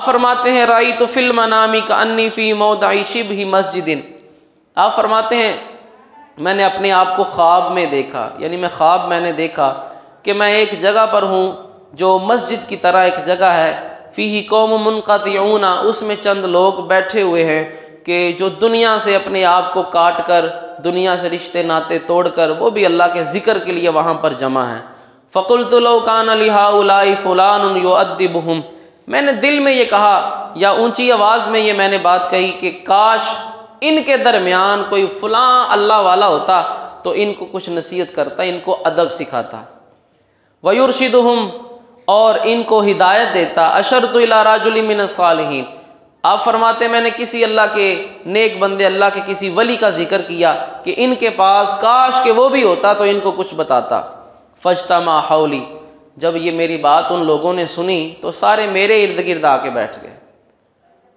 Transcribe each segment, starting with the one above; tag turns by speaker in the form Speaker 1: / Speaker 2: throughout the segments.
Speaker 1: فرماتے ہیں رأیت فی المنام کأنی فی موضع شبہ مسجد، آپ فرماتے ہیں میں نے اپنے آپ کو خواب میں دیکھا، یعنی خواب میں نے دیکھا کہ میں ایک جگہ پر ہوں جو مسجد کی طرح ایک جگہ ہے، فیہ قوم منقطعون، اس میں چند لوگ بیٹھے ہوئے ہیں کہ جو دنیا سے اپنے آپ کو کاٹ کر، دنیا سے رشتے ناتے توڑ کر وہ بھی اللہ کے ذکر کے لیے وہاں پر جمع ہیں۔ فقلت لو کان لہؤلاء فلان یؤدبہم، میں نے دل میں یہ کہا یا اونچی آواز میں یہ میں نے بات کہی کہ کاش ان کے درمیان کوئی فلاں اللہ والا ہوتا تو ان کو کچھ نصیحت کرتا، ان کو ادب سکھاتا، ویرشدہم، اور ان کو ہدایت دیتا، اشرت الی رجل من الصالحین، آپ فرماتے میں نے کسی اللہ کے نیک بندے، اللہ کے کسی ولی کا ذکر کیا کہ ان کے پاس کاش کہ وہ بھی ہوتا تو ان کو کچھ بتاتا۔ فاجتمع حولی، جب یہ میری بات ان لوگوں نے سنی تو سارے میرے ارد گرد آ کے بیٹھ گئے،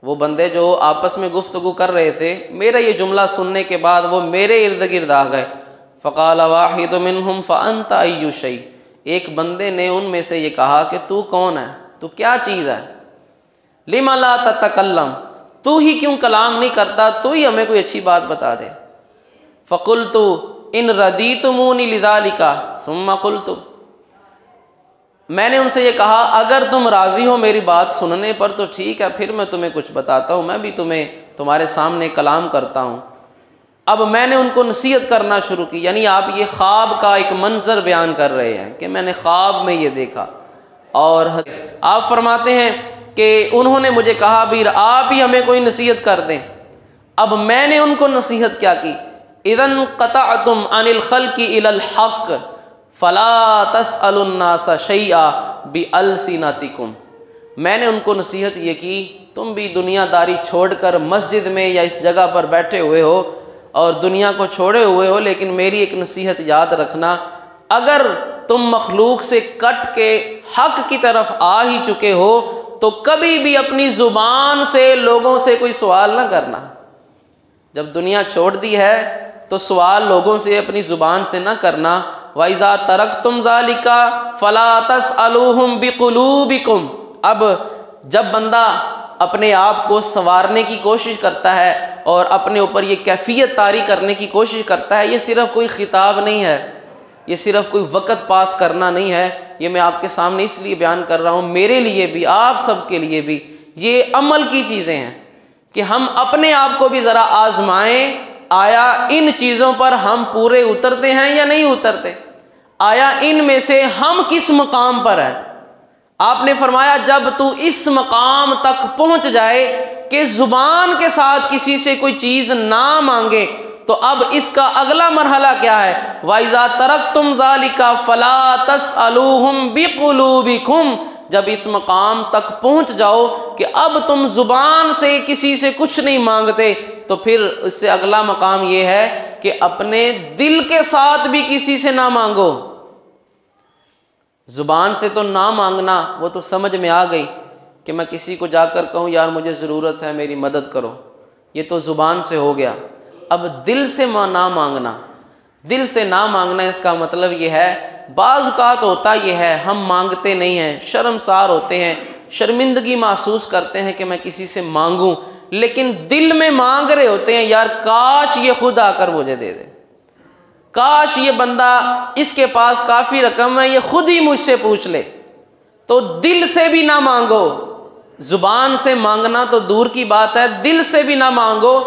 Speaker 1: وہ بندے جو آپس میں گفتگو کر رہے تھے میرا یہ جملہ سننے کے بعد وہ میرے ارد گرد آ گئے۔ فقال واحد منہم فانت ای شیء، ایک بندے نے ان میں سے یہ کہا کہ تو کون ہے، تو کیا چیز ہے، لم لا تتکلم، تو ہی کیوں کلام نہیں کرتا، تو ہی ہمیں کوئی اچھی بات بتا دے۔ فقلت ان ردیتمونی لذالک ثم قلت، میں نے ان سے یہ کہا اگر تم راضی ہو میری بات سننے پر تو ٹھیک ہے، پھر میں تمہیں کچھ بتاتا ہوں، میں بھی تمہارے سامنے کلام کرتا ہوں۔ اب میں نے ان کو نصیحت کرنا شروع کی، یعنی آپ یہ خواب کا ایک منظر بیان کر رہے ہیں کہ میں نے خواب میں یہ دیکھا، اور آپ فرماتے ہیں کہ انہوں نے مجھے کہا بھی آپ ہی ہمیں کوئی نصیحت کر دیں۔ اب میں نے ان کو نصیحت کیا کی، اذا انقطعتم عن الخلق الى الحق فلا تسألوا الناس شیئا بألسنتکم، میں نے ان کو نصیحت یہ کی تم بھی دنیا داری چھوڑ کر مسجد میں یا اس جگہ پر بیٹھے ہوئے ہو اور دنیا کو چھوڑے ہوئے ہو، لیکن میری ایک نصیحت یاد رکھنا، اگر تم مخلوق سے کٹ کے حق کی طرف آ ہی چکے ہو تو کبھی بھی اپنی زبان سے لوگوں سے کوئی سوال نہ کرنا۔ جب دنیا چھوڑ دی ہے تو سوال لوگوں سے اپنی زبان سے نہ کرنا۔ وَإِذَا تَرَكْتُمْ ذَلِكَ فَلَا تَسْأَلُوهُمْ بِقُلُوبِكُمْ، اب جب بندہ اپنے آپ کو سنوارنے کی کوشش کرتا ہے اور اپنے اوپر یہ کیفیت طاری کرنے کی کوشش کرتا ہے، یہ صرف کوئی خطاب نہیں ہے، یہ صرف کوئی وقت پاس کرنا نہیں ہے، یہ میں آپ کے سامنے اس لیے بیان کر رہا ہوں، میرے لیے بھی آپ سب کے لیے بھی یہ عمل کی چیزیں ہیں کہ ہم اپنے آپ کو بھی ذرا آزمائیں، آیا ان چیزوں پر ہم پورے اترتے ہیں یا نہیں اترتے، آیا ان میں سے ہم کس مقام پر ہیں۔ آپ نے فرمایا جب تو اس مقام تک پہنچ جائے کہ زبان کے ساتھ کسی سے کوئی چیز نہ مانگے تو اب اس کا اگلا مرحلہ کیا ہے، وَإِذَا تَرَكْتُمْ ذَلِكَ فَلَا تَسْأَلُوهُمْ بِقُلُوبِكُمْ، جب اس مقام تک پہنچ جاؤ کہ اب تم زبان سے کسی سے کچھ نہیں مانگتے تو پھر اس سے اگلا مقام یہ ہے کہ اپنے دل کے ساتھ بھی کسی سے نہ مانگو۔ زبان سے تو نہ مانگنا وہ تو سمجھ میں آ گئی کہ میں کسی کو جا کر کہوں یار مجھے ضرورت ہے میری مدد کرو، یہ تو زبان سے ہو گیا۔ اب دل سے نہ مانگنا، دل سے نہ مانگنا اس کا مطلب یہ ہے بعض اوقات ہوتا یہ ہے ہم مانگتے نہیں ہیں، شرمسار ہوتے ہیں، شرمندگی محسوس کرتے ہیں کہ میں کسی سے مانگوں، لیکن دل میں مانگ رہے ہوتے ہیں یار کاش یہ خود آ کر مجھے دے دے، کاش یہ بندہ اس کے پاس کافی رقم ہے یہ خود ہی مجھ سے پوچھ لے۔ تو دل سے بھی نہ مانگو، زبان سے مانگنا تو دور کی بات ہے، دل سے بھی نہ مانگو۔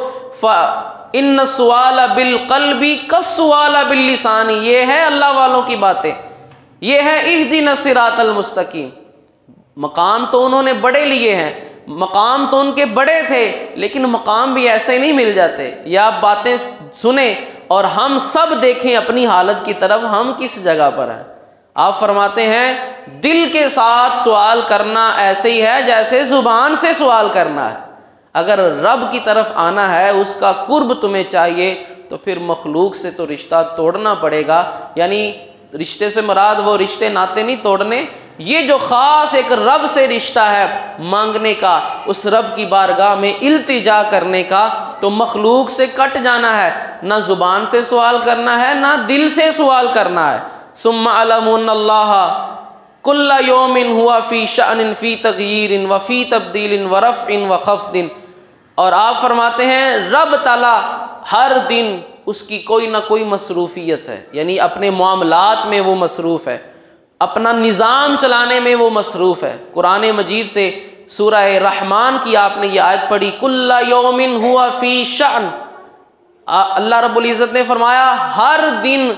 Speaker 1: ان السؤال بالقلب کالسؤال باللسان، یہ ہے اللہ والوں کی باتیں، یہ ہے اہدنا الصراط المستقیم۔ مقام تو انہوں نے بڑے لیے ہیں، مقام تو ان کے بڑے تھے، لیکن مقام بھی ایسے نہیں مل جاتے۔ یا آپ باتیں سنیں اور ہم سب دیکھیں اپنی حالت کی طرف، ہم کس جگہ پر ہیں۔ آپ فرماتے ہیں دل کے ساتھ سوال کرنا ایسے ہی ہے جیسے زبان سے سوال کرنا ہے۔ اگر رب کی طرف آنا ہے، اس کا قرب تمہیں چاہیے تو پھر مخلوق سے تو رشتہ توڑنا پڑے گا، یعنی رشتے سے مراد وہ رشتے ناتے نہیں توڑنے، یہ جو خاص ایک رب سے رشتہ ہے مانگنے کا، اس رب کی بارگاہ میں التجا کرنے کا، تو مخلوق سے کٹ جانا ہے، نہ زبان سے سوال کرنا ہے نہ دل سے سوال کرنا ہے۔ ثم علموا ان اللہ کل یوم ہوا فی شأن فی تغییر وفی تبدیل ورفع وخفض، اور آپ فرماتے ہیں رب تعالیٰ ہر دن اس کی کوئی نہ کوئی مصروفیت ہے، یعنی اپنے معاملات میں وہ مصروف ہے، اپنا نظام چلانے میں وہ مصروف ہے۔ قرآن مجید سے سورہ رحمان کی آپ نے یہ آیت پڑھی، کل یوم ہوا فی شأن، اللہ رب العزت نے فرمایا ہر دن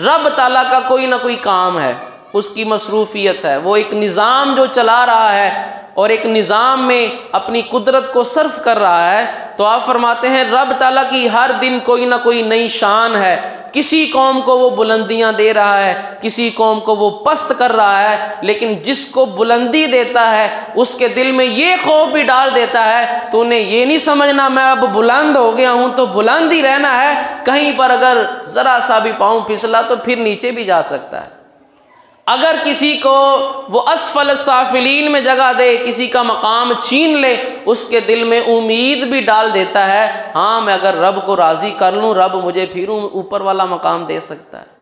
Speaker 1: رب تعالیٰ کا کوئی نہ کوئی کام ہے، اس کی مصروفیت ہے، وہ ایک نظام جو چلا رہا ہے اور ایک نظام میں اپنی قدرت کو صرف کر رہا ہے۔ تو آپ فرماتے ہیں رب تعالیٰ کی ہر دن کوئی نہ کوئی نئی شان ہے، کسی قوم کو وہ بلندیاں دے رہا ہے، کسی قوم کو وہ پست کر رہا ہے، لیکن جس کو بلندی دیتا ہے اس کے دل میں یہ خوف بھی ڈال دیتا ہے تو نے یہ نہیں سمجھنا میں اب بلند ہو گیا ہوں تو بلند ہی رہنا ہے، کہیں پر اگر ذرا سا بھی پاؤں پھسلا تو پھر نیچے بھی جا سکتا ہے۔ اگر کسی کو وہ اسفل السافلین میں جگہ دے، کسی کا مقام چھین لے، اس کے دل میں امید بھی ڈال دیتا ہے ہاں میں اگر رب کو راضی کر لوں رب مجھے پھر اوپر والا مقام دے سکتا ہے۔